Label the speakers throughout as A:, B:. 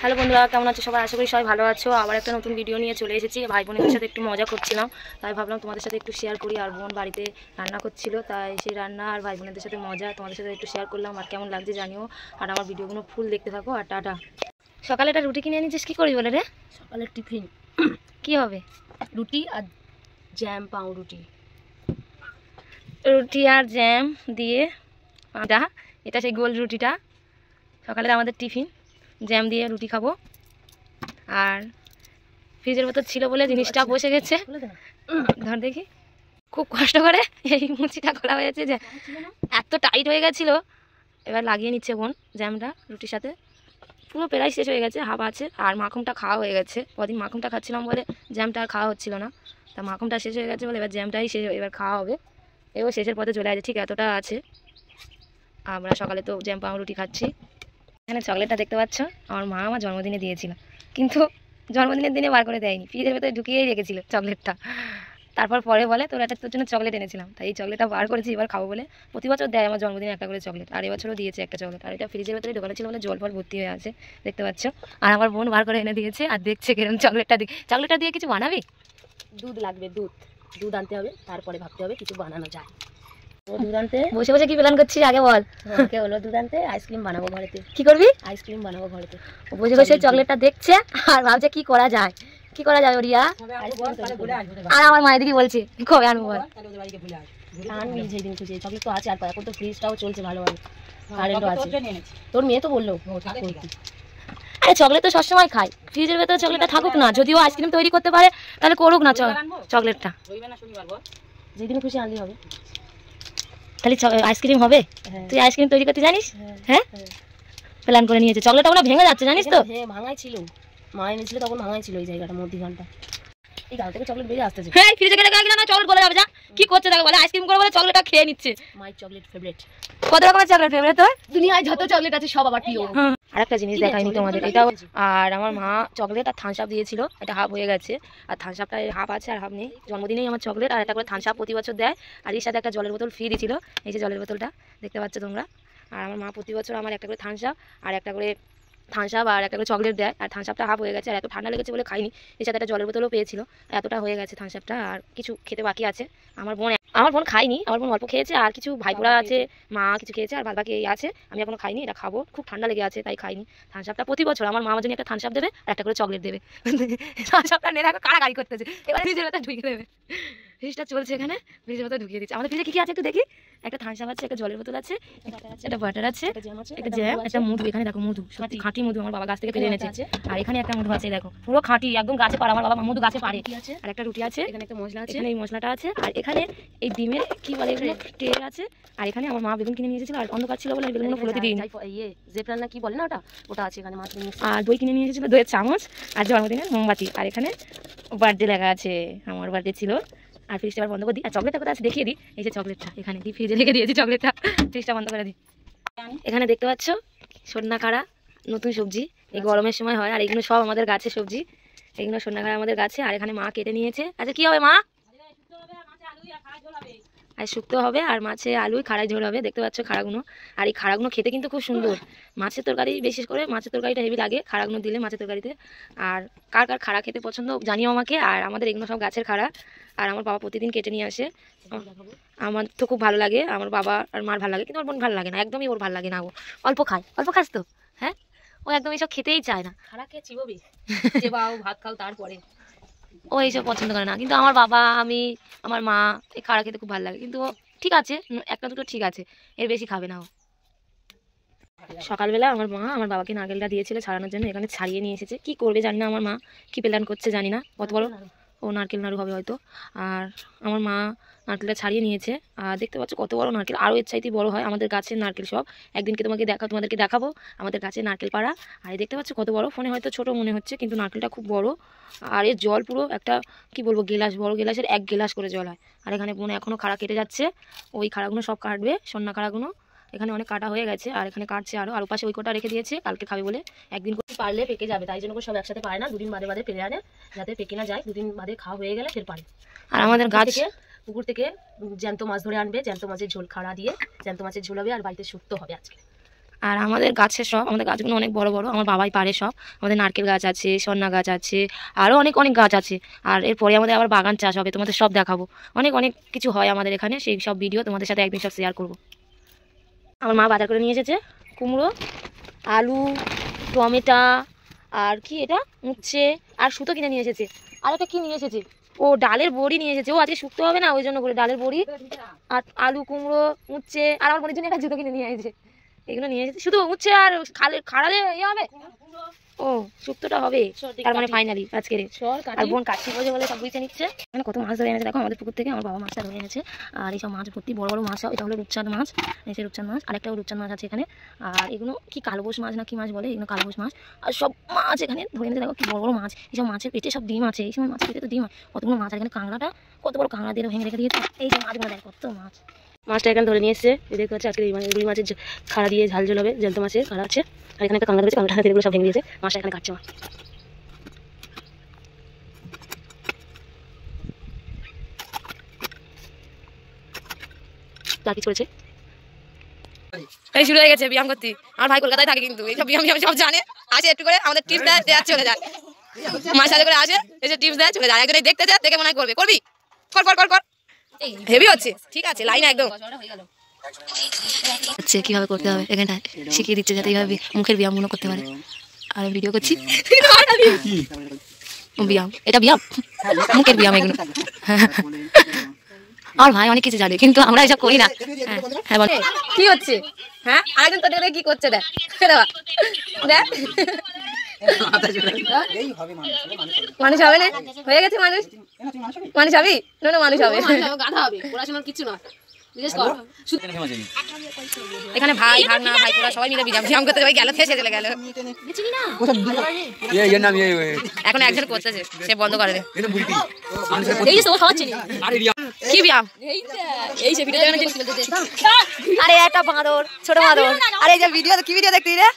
A: Hello বন্ধুরা, কেমন আছো সবাই? আশা করি সবাই ভালো আছো। আবার একটা নতুন ভিডিও নিয়ে চলে এসেছি। ভাই বোনের সাথে একটু মজা করছিলাম, তাই ভাবলাম তোমাদের সাথে একটু শেয়ার করি। আর বোন বাড়িতে রান্না করছিল, তাই সেই রান্না আর ভাই বোনদের সাথে মজা তোমাদের সাথে একটু শেয়ার করলাম। আর কেমন লাগছে জানিও, আর আমার ভিডিওগুলো ফুল দেখতে থাকো। আর টাটা। সকালে একটা রুটি কিনে এনেছিস, কি করবি বলে রে?
B: সকালের টিফিন
A: কি হবে?
B: রুটি আর জ্যাম, পাউরুটি।
A: রুটি আর জ্যাম দিয়ে আটা, এটা সেই গোল রুটিটা সকালের আমাদের টিফিন। জ্যাম দিয়ে রুটি খাবো। আর ফ্রিজের ভেতর ছিল বলে জিনিসটা বসে গেছে, ধর দেখি। খুব কষ্ট করে এই মুচিটা খোলা হয়েছে, যে এত টাইট হয়ে গেছিলো। এবার লাগিয়ে নিচ্ছে বোন জ্যামটা রুটির সাথে। পুরো প্রায় শেষ হয়ে গেছে, হাফ আছে। আর মাখনটা খাওয়া হয়ে গেছে, কদিন মাখনটা খাচ্ছিলাম বলে জ্যামটা আর খাওয়া হচ্ছিল না। তা মাখনটা শেষ হয়ে গেছে বলে এবার জ্যামটাই শেষ, এবার খাওয়া হবে। এবার শেষের পথে চলে আসছে, ঠিক এতটা আছে। আমরা সকালে তো জ্যাম পাউরুটি খাচ্ছি। এখানে চকলেটটা দেখতে পাচ্ছ, আমার মা আমার জন্মদিনে দিয়েছিল, কিন্তু জন্মদিনের দিনে বার করে দেয়নি, ফ্রিজের ভেতরে ঢুকিয়েই রেখেছিল চকলেটটা। তারপর পরে বলে তোর জন্য চকলেট এনেছিলাম, তাই এই চকলেটটা বার করেছি, এবার খাবো বলে। প্রতি বছর দেয় আমার জন্মদিনে একটা করে চকলেট, আর এবছরও দিয়েছে একটা চকলেট। আর এটা ফ্রিজের ভেতরে ঢোকানো ছিল বলে জল ফল ভর্তি হয়ে আছে, দেখতে পাচ্ছ। আর আমার বোন বার করে এনে দিয়েছে, আর দেখছে কিরকম চকলেটটা দিয়ে কিছু বানাবি?
B: দুধ লাগবে, দুধ আনতে হবে, তারপরে ভাবতে হবে কিছু বানানো যায়। ও দুধ আনতে
A: বসে বসে কি প্ল্যান করছিস আগে বল।
B: কে হলো দুধ আনতে, আইসক্রিম বানাবো ঘরেতে।
A: কি করবি?
B: আইসক্রিম বানাবো ঘরেতে।
A: বসে বসে চকলেটটা দেখছে আর ভাবছে কি করা যায়, কি করা যায় ওরিয়া। আর আমার মায়ের দিকে বলছে কবে আনবো বল।
B: আনবি যেদিন খুশি, চকলেট তো আছে। আর এখন তো ফ্রিজটাও চলছে ভালোভাবে, কারেন্টও আছে। তোর মেয়ে তো বললো
A: আরে চকলেট তো সবসময় খাই, ফ্রিজের ভেতরে চকলেটটা থাকুক না, যদিও আইসক্রিম তৈরি করতে পারে তাহলে করুক না চকলেটটা।
B: যেদিন খুশি আনলি হবে,
A: তাহলে আইসক্রিম হবে। তুই আইসক্রিম তৈরি করতে জানিস? হ্যাঁ, প্ল্যান করে নিয়েছে। চকলেটটা ওগুলো ভেঙে যাচ্ছে জানিস তো।
B: হ্যাঁ, ভাঙাই ছিল, মা এনেছিল তখন ভাঙাই ছিল এই জায়গাটা, মধ্যিখানটা। এই গাল থেকে চকলেট বেরিয়ে আসতেছে।
A: হ্যাঁ, ফ্রিজে গেলে না চকলেট বলে যাবে। যা কি করছে দেখো, বলে আইসক্রিম করে বলে চকলেটটা খেয়ে নিচ্ছে।
B: মাই চকলেট ফেভারিট।
A: কত রকমের চকলেট ফেভারিট তোর?
B: দুনিয়ায় যত চকলেট আছে সব আবার প্রিয়।
A: আর একটা জিনিস দেখাইনি তোমাদের, এটাও। আর আমার মা চকলেট আর থামস আপ দিয়েছিল, এটা হাফ হয়ে গেছে। আর থামস আপটা হাফ আছে আর হাফ নেই। জন্মদিনেই আমার চকলেট আর একটা করে থামস আপ প্রতি বছর দেয়। আর এর সাথে একটা জলের বোতল ফ্রি দিয়েছিল, এই যে জলের বোতলটা দেখতে পাচ্ছ তোমরা। আর আমার মা প্রতি বছর আমার একটা করে থামস আপ আর একটা করে আর একটা করে চকলেট দেয়। আর থামস আপটা হাফ হয়ে গেছে, আর এত ঠান্ডা লেগেছে বলে খাইনি। এর সাথে একটা জলের বোতলও পেয়েছিল। এতটা হয়ে গেছে থামস আপটা, আর কিছু খেতে বাকি আছে। আমার বোন খাইনি, আমার বোন অল্প খেয়েছে। আর কিছু ভাইপোরা আছে, মা কিছু খেয়েছে, আর বাদ বাকি আছে। আমি এখনো খাইনি, এটা খাবো। খুব ঠান্ডা লেগে আছে তাই খাইনি। থামস আপটা প্রতি বছর আমার মা আমার জন্য একটা থামস আপ দেবে আর একটা করে চকলেট দেবে। থামস আপটা নিয়ে দেখো কাড়াকাড়ি করতেছে, এবার ফ্রিজের ভেতরে ঢুকিয়ে দেবে। ফ্রিজটা চলছে এখানে, ফ্রিজের ভেতরে ঢুকিয়ে দিচ্ছে। আমাদের ফ্রিজে কি আছে একটু দেখি। একটা থামস আপ আছে, একটা জলের বোতল আছে, একটা বাটার আছে, একটা জ্যাম, একটা মধু। এখানে দেখো মধু, সত্যি খাঁটি মধু, আমার বাবা গাছ থেকে পেরে এনেছে। আর এখানে একটা মধু আছে, দেখো পুরো খাঁটি, একদম গাছে পাড়া, আমার বাবা মধু গাছে পাড়ে। আর একটা রুটি আছে,
B: এখানে একটা মশলা আছে,
A: এখানে এই মশলাটা আছে। আর এখানে এই ডিমের কি বলে এগুলো, ট্রে আছে। আর এখানে আমার মা বেগুন কিনে নিয়ে এসেছিল, আর অন্ধকার ছিল বলে আমি বেগুনগুলো ফুলতে দিইনি।
B: ইয়ে জেফরান না কি বলে না, ওটা আছে এখানে মাত্র।
A: আর দই কিনে নিয়ে এসেছিল, দইয়ের চামচ, আর জন্মদিনের মোমবাতি। আর এখানে বার্থডে লেখা আছে, আমার বার্থডে ছিল। আর ফ্রিজটা আবার বন্ধ করে দিই। আর চকলেটটা কোথায় আছে দেখিয়ে দিই। এই যে চকলেটটা এখানে দিই, ফ্রিজে রেখে দিয়েছি চকলেটটা, ফ্রিজটা বন্ধ করে দিই। এখানে দেখতে পাচ্ছ সন্না কাড়া, নতুন সবজি, এই গরমের সময় হয়। আর এগুলো সব আমাদের গাছের সবজি, এগুলো সন্না কাড়া আমাদের গাছে। আর এখানে মা কেটে নিয়েছে। আচ্ছা কি হবে মা? আর শুক্তো হবে, আর মাছে আলুই খাড়াই ঝোল হবে। দেখতে পাচ্ছ খাড়াগুলো, আর এই খাড়াগুলো খেতে কিন্তু খুব সুন্দর। মাছের তরকারি, বিশেষ করে মাছের তরকারিটা হেভি লাগে খাড়াগুলো দিলে মাছের তরকারিতে। আর কার কার খাড়া খেতে পছন্দ জানিও আমাকে। আর আমাদের এগুলো সব গাছের খাড়া, আর আমার বাবা প্রতিদিন কেটে নিয়ে আসে। আমার তো খুব ভালো লাগে, আমার বাবা আর মার ভালো লাগে, কিন্তু ওর বোন ভালো লাগে না, একদমই ওর ভালো লাগে না। ও অল্প খায়। অল্প খাস তো? হ্যাঁ, ও একদম এইসব খেতেই চায় না।
B: খাড়াকে চিবোবি, চেবাও, ভাত খাও, তারপরে
A: ও এইসব পছন্দ করে না। কিন্তু আমার বাবা, আমি, আমার মা এই খাড়া খেতে খুব ভালো লাগে। কিন্তু ঠিক আছে, একটা দুটো ঠিক আছে, এর বেশি খাবে না ও। সকালবেলা আমার মা আমার বাবাকে নারকেলটা দিয়েছিল ছাড়ানোর জন্য, এখানে ছাড়িয়ে নিয়ে এসেছে। কি করবে জানি না, আমার মা কি প্ল্যান করছে জানি না। কত বড় ও নারকেল নাড়ু হবে হয়তো। আর আমার মা নারকেলটা ছাড়িয়ে নিয়েছে। আর দেখতে পাচ্ছ কত বড় নারকেল, আরও এর চাইতে বড় হয় আমাদের গাছের নারকেল সব। একদিনকে তোমাদেরকে দেখাবো আমাদের গাছের নারকেল পাড়া। আর দেখতে পাচ্ছ কত বড়, ফোনে হয়তো ছোট মনে হচ্ছে কিন্তু নারকেলটা খুব বড়। আর এর জল পুরো একটা কি বলবো গেলাস, বড় গেলাসের 1 গেলাস করে জল হয়। আর এখানে বোন এখনও খাড়া কেটে যাচ্ছে, ওই খাড়াগুলো সব কাটবে, সন্না খাড়াগুলো। এখানে অনেক কাটা হয়ে গেছে, আর এখানে কাটছে আরও। আর পাশে ওই কটা রেখে দিয়েছে, কালকে খাবে বলে। একদিন করে
B: পারলে পেকে যাবে, তাই জন্য সব একসাথে পারে না, দুদিন বাদে বাদে পেরে আনে, যাতে পেকে না যায়। দুদিন বাদে খাওয়া হয়ে গেলে ফের পারে।
A: আর আমাদের গাছ
B: পুকুর থেকে জ্যান্ত মাছ ধরে আনবে, জ্যান্ত মাছের ঝোল খাড়া দিয়ে জ্যান্ত মাছের ঝোল হবে, আর বাড়িতে শুক্তো হবে আজকে।
A: আর আমাদের গাছের সব, আমাদের গাছগুলো অনেক বড় বড়, আমার বাবাই পারে সব। আমাদের নারকেল গাছ আছে, সন্না গাছ আছে, আরও অনেক অনেক গাছ আছে। আর এরপরে আমাদের আবার বাগান চাষ হবে, তোমাদের সব দেখাবো। অনেক অনেক কিছু হয় আমাদের এখানে, সেই সব ভিডিও তোমাদের সাথে একদিন সব শেয়ার করবো। আমার মা বাজার করে নিয়ে এসেছে কুমড়ো, আলু, টমেটো, আর কি এটা উচ্ছে, আর সুতো কিনে নিয়ে এসেছে। আর একটা কি নিয়ে এসেছে, ও ডালের বড়ি নিয়ে এসেছে। ও আজকে শুকতে হবে না, ওই জন্য করে ডালের বড়ি আর আলু, কুমড়ো, উচ্ছে, আর আমার বোনের জন্য একটা জুতো কিনে নিয়ে এসেছে। এগুলো নিয়ে এসেছে, শুধু উচ্ছে আর খাড়ালে ইয়ে হবে। ও শুক্তটা হবে, তার মানে ফাইনালি আজকে। আর বোন কাটছি বোঝে বলে সব বুঝতে নিচ্ছে। এখানে কত মাছ ধরে এনেছে দেখো আমাদের পুকুর থেকে, আমার বাবা মাছটা ধরে এনেছে। আর এইসব মাছ ভর্তি বড় বড় মাছ, এটা হলো রূপচাঁদ মাছ, এই রূপচাঁদ মাছ। আরেকটাও রূপচাঁদ মাছ আছে এখানে। আর এগুলো কি কালবোস মাছ না কি মাছ বলে, এগুলো কালবোস মাছ। আর সব মাছ এখানে ধরে এনেছে দেখো, কি বড় বড় মাছ। এইসব মাছের পেটে সব ডিম আছে, এই সময় মাছের পেটে তো ডিম হয়। কতগুলো মাছ। আর এখানে কাঁকড়াটা কত বড় কাঁকড়া দিয়ে ভেঙে রেখে দিয়েছে। এই যে মাছগুলো দেখ কত মাছ। মাছটা এখানে ধরে নিয়ে এসছে, দেখতে পাচ্ছি আজকে রুই মাছের খাড়া দিয়ে ঝাল ঝোল হবে, জ্যান্ত মাছের খাড়া আছে। আর এখানে একটা কাঁকড়া ধরেছে, কাঁকড়া তেলগুলো সব ভেঙে দিয়েছে, মাছটা এখানে কাটছে। মা কিছু করেছে, এই শুরু হয়ে গেছে ব্যায়াম করতে। আমার ভাই কলকাতায় থাকে, কিন্তু এইসব ব্যায়াম সব জানে। আসে একটু করে আমাদের টিপস দেয়, চলে যায়। মায়ের সাথে করে আসে, এসে টিপস দেয়, চলে যায়। একজন দেখতে যায়, দেখে মনে হয় করবে, করবি, কর কর কর কর, হেভি হচ্ছে। ঠিক আছে, লাইন একদম হচ্ছে, কিভাবে করতে হবে এখানটা শিখিয়ে দিচ্ছে, যাতে এইভাবে মুখের ব্যায়ামগুলো করতে পারে। আর ভিডিও করছি ব্যায়াম, এটা ব্যায়াম, মুখের ব্যায়াম এগুলো। আর ভাই অনেক কিছু জানে, কিন্তু আমরা এসব করি না। হ্যাঁ বল, কি হচ্ছে? হ্যাঁ আরেকজন তোর কি করছে, দেখ দেখ, মানুষ হবে না, হয়ে গেছে মানুষ। মানুষ হবি না, মানুষ হবে, গাধা হবে, পড়াশোনার কিছু না। এখানে ভাই ভাগনা ভাইপোরা সবাই মিলে ব্যায়াম করতে যাবে, গেল থেকে চলে গেল। এখন একজন করতেছে, সে বন্ধ করে দে। কি ব্যায়াম? আরে একটা বাঁদর, ছোট বাঁদর। আরে এই যে ভিডিও, কি ভিডিও দেখতে রে?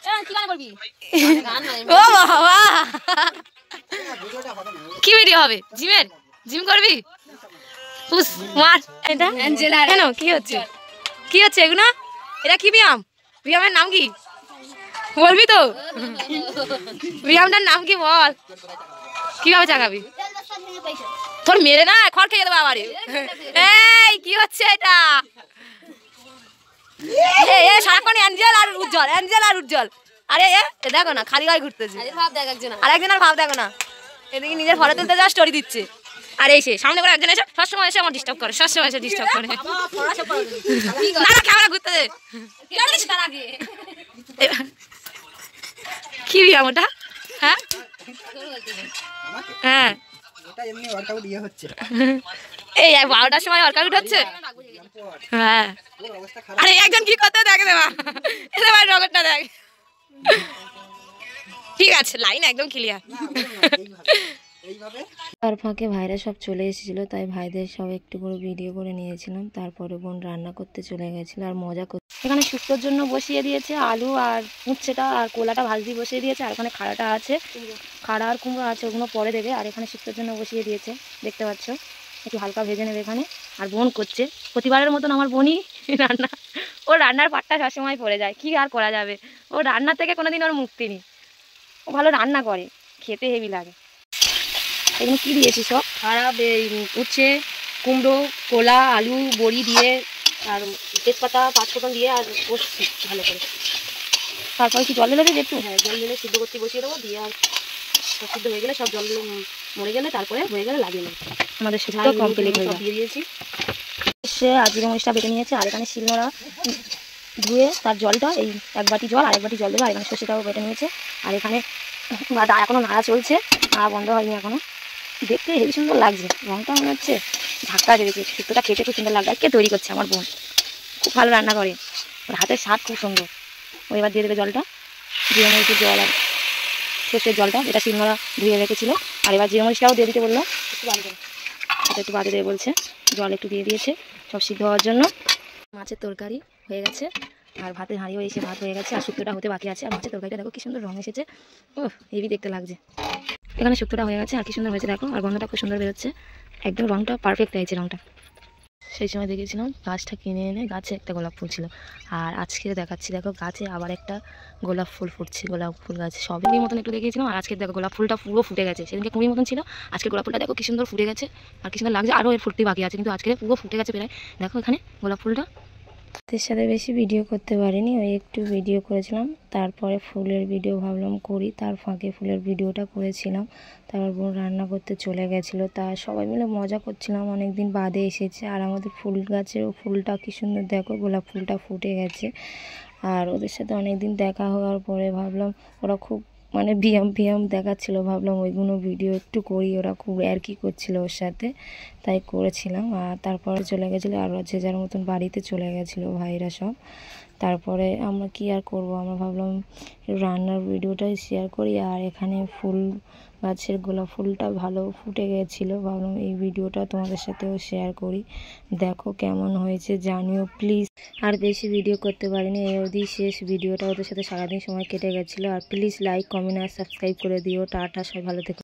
A: ও বাবা, কি ভিডিও হবে? জিমের, জিম করবি? কেন কি হচ্ছে, কি হচ্ছে এগুলো? এটা কি ব্যায়াম? ব্যায়ামের নাম কি বলবি তো? ব্যায়ামটার নাম কি বল, কিভাবে চাকাবি? তোর মেরে না খড় খেয়ে দেবো আবার। এই কি হচ্ছে এটা? সারাক্ষণ অ্যাঞ্জেল আর উজ্জ্বল, অ্যাঞ্জেল আর উজ্জ্বল। আরে দেখো না, খালি গায়ে ঘুরতেছে। আর একজন আর ভাব দেখো না, এদিকে নিজের ফটো তুলতে যাওয়া স্টোরি দিচ্ছে। আর এই সে সামনে করে একজন এসে সবসময় এসে আমার ডিস্টার্ব করে, সবসময় এসে ডিস্টার্ব করে। না ক্যামেরা ঘুরতে দে। কি ব্যায়াম ওটা? হ্যাঁ হ্যাঁ, এই 12টার সময় ওয়ার্কআউট হচ্ছে। হ্যাঁ, আরে একজন কি করতে দেখে দেবা, এবার রগরটা দেখ। ঠিক আছে, লাইন একদম ক্লিয়ার। তার ফাঁকে ভাইরা সব চলে এসেছিলো, তাই ভাইদের সব একটু করে ভিডিও করে নিয়েছিলাম। তারপরে বোন রান্না করতে চলে গেছিলো আর মজা করতে। এখানে শুক্তোর জন্য বসিয়ে দিয়েছে আলু আর উচ্ছেটা, আর কোলাটা ভাজি বসিয়ে দিয়েছে। আর ওখানে খাড়াটা আছে, খাড়া আর কুমড়ো আছে, ওগুলো পরে দেবে। আর এখানে শুক্তোর জন্য বসিয়ে দিয়েছে, দেখতে পাচ্ছ, একটু হালকা ভেজে নেবে এখানে। আর বোন করছে প্রতিবারের মতন, আমার বোনই রান্না। ওর রান্নার পাটটা সবসময় পড়ে যায়, কি আর করা যাবে। ও রান্নার থেকে কোনোদিন ওর মুক্তি নেই, ও ভালো রান্না করে, খেতে হেভি লাগে। এগুলো কি দিয়েছি সব? খারাপ উচ্ছে, কুমড়ো, কোলা, আলু, বড়ি দিয়ে, আর তেজপাতা, পাঁচফোড়ন দিয়ে, আর কষছি ভালো করে। তারপরে কি জল ঢেলে দেবে একটু? হ্যাঁ, জল ঢেলে সিদ্ধ করতে বসিয়ে দেবো। দিয়ে আর সব সিদ্ধ হয়ে গেলে, সব জল মরে গেলে, তারপরে হয়ে গেলে লাগিয়ে নেব। আমাদের সিদ্ধ কমপ্লিট হয়ে দিয়ে দিয়েছি। সে আজিরা মরিচটা বেটে নিয়েছে। আর এখানে শিলনোড়া ধুয়ে তার জলটা, এই 1 বাটি জল আর 1 বাটি জল দেবো। আর এখানে সর্ষেটাও বেটে নিয়েছে। আর এখানে এখনো নাড়া চলছে, নাড়া বন্ধ হয়নি এখনো। দেখতে হেবি সুন্দর লাগছে, রঙটা মনে হচ্ছে ঝাক্কা দিয়েছে। শুক্তোটা খেতে খুব সুন্দর লাগছে। কে তৈরি করছে? আমার বোন, খুব ভালো রান্না করে, ওর হাতের স্বাদ খুব সুন্দর। ও এবার দিয়ে দেবে জলটা, জিরে মরিচের জল আর সর্ষের জলটা, এটা শিলনোড়া ধুয়ে রেখেছিল। আর এবার জিরে মরিচটাও দিয়ে দিতে বললো, এটা একটু বাদে দেবে বলছে। জল একটু দিয়ে দিয়েছে সব সিদ্ধ হওয়ার জন্য। মাছের তরকারি হয়ে গেছে, আর ভাতের হাঁড়িও এসে ভাত হয়ে গেছে, আর শুক্তোটা হতে বাকি আছে। আর মাছের তরকারিটা দেখো কি সুন্দর রঙ এসেছে, ও হেভি দেখতে লাগছে। এখানে শুক্তোটা হয়ে গেছে, আর কি সুন্দর হয়েছে দেখো, আর গন্ধটা খুব সুন্দর বেরোচ্ছে, একদম রঙটা পারফেক্ট হয়েছে রঙটা। সেই সময় দেখেছিলাম গাছটা কিনে এনে গাছে একটা গোলাপ ফুল ছিল। আর আজকে দেখাচ্ছি, দেখো গাছে আবার একটা গোলাপ ফুল ফুটছে। গোলাপ ফুল গাছে সবেরই মতন একটু দেখিয়েছিলাম, আর আজকে দেখো গোলাপ ফুলটা পুরো ফুটে গেছে। সেদিনকে কুড়ির মতন ছিল, আজকে গোলাপ ফুলটা দেখো কি সুন্দর ফুটে গেছে আর কি সুন্দর লাগছে। আরও এর ফুটতে বাকি আছে, কিন্তু আজকে পুরো ফুটে গেছে প্রায়। দেখো এখানে গোলাপ ফুলটা। এর সাথে বেশি ভিডিও করতে পারিনি, ওই একটু ভিডিও করেছিলাম, তারপরে ফুলের ভিডিও ভাবলাম করি, তার ফাঁকে ফুলের ভিডিওটা করেছিলাম। তারপর বোন রান্না করতে চলে গেছিলো, তা সবাই মিলে মজা করছিলাম, অনেক দিন বাদে এসেছে। আর আমাদের ফুল গাছের ফুলটা কি সুন্দর দেখো, গোলাপ ফুলটা ফুটে গেছে। আর ওদের সাথে অনেক দিন দেখা হওয়ার পরে ভাবলাম ওরা খুব মানে ব্যায়াম দেখাচ্ছিল, ভাবলাম ওইগুলো ভিডিও একটু করি। ওরা খুব আর কি করছিল ওর সাথে, তাই করেছিলাম। আর তারপরে চলে গেছিলো, আর যে যার মতন বাড়িতে চলে গেছিলো ভাইরা সব। তারপরে আমরা কি আর করব, আমরা ভাবলাম রান্নার ভিডিওটাই শেয়ার করি। আর এখানে ফুল গাছের গোলাপ ফুলটা ভালো ফুটে গেছিলো, ভাবলাম এই ভিডিওটা তোমাদের সাথেও শেয়ার করি। দেখো কেমন হয়েছে জানিও প্লিজ। আর বেশি ভিডিও করতে পারিনি, এই অবধি শেষ ভিডিওটা। ওদের সাথে সারাদিন সময় কেটে গেছিলো। আর প্লিজ লাইক, কমেন্ট আর সাবস্ক্রাইব করে দিও। টাটা, সবাই ভালো থেকো।